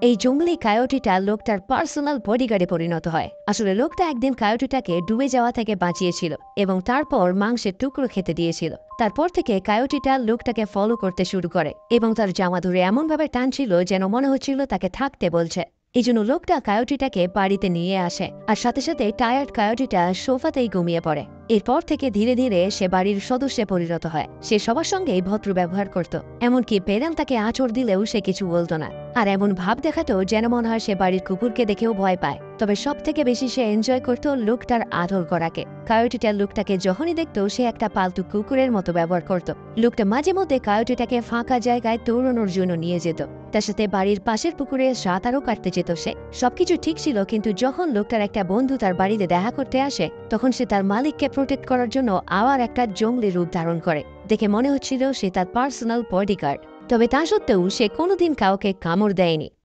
এই জঙ্গলি কায়োটিটা লোকটার পার্সোনাল বডিগার্ডে পরিণত হয়। আসলে লোকটা একদিন কায়োটিটাকে ডুবে যাওয়া থেকে বাঁচিয়েছিল এবং তারপর মাংসের টুকরো খেতে দিয়েছিল। তারপর থেকে কায়োটিটা লোকটাকে ফলো করতে শুরু করে এবং তার জামা ধরে এমনভাবে টানছিল যেন মনে হচ্ছিল তাকে থাকতে বলছে। এই জন্য লোকটা কায়োটিটাকে বাড়িতে নিয়ে আসে আর সাথে সাথে টায়ার্ড কায়োটিটা সোফাতেই ঘুমিয়ে পড়ে। এরপর থেকে ধীরে ধীরে সে বাড়ির সদস্যে পরিণত হয়। সে সবার সঙ্গেই ভদ্র ব্যবহার করত, এমনকি পেরেন তাকে আঁচড় দিলেও সে কিছু বলতো না, আর এমন ভাব দেখাতো যেন মনে হয় সে বাড়ির কুকুরকে দেখেও ভয় পায়। তবে সব থেকে বেশি সে এনজয় করত লোকটার আদর করাকে। কায়োটিটা লোকটাকে যখনই দেখতো সে একটা পালতু কুকুরের মতো ব্যবহার করত। লোকটা মাঝে মধ্যে কায়োটিটাকে ফাঁকা জায়গায় দৌড়ানোর জন্য নিয়ে যেত, তার সাথে বাড়ির পাশের পুকুরে সাঁতারও কাটতে যেত সে। সবকিছু ঠিক ছিল, কিন্তু যখন লোকটার একটা বন্ধু তার বাড়িতে দেখা করতে আসে তখন সে তার মালিককে প্রোটেক্ট করার জন্য আবার একটা জঙ্গলি রূপ ধারণ করে। দেখে মনে হচ্ছিল সে তার পার্সোনাল বডিগার্ড, তবে তা সত্ত্বেও সে কোনোদিন কাউকে কামড় দেয়নি।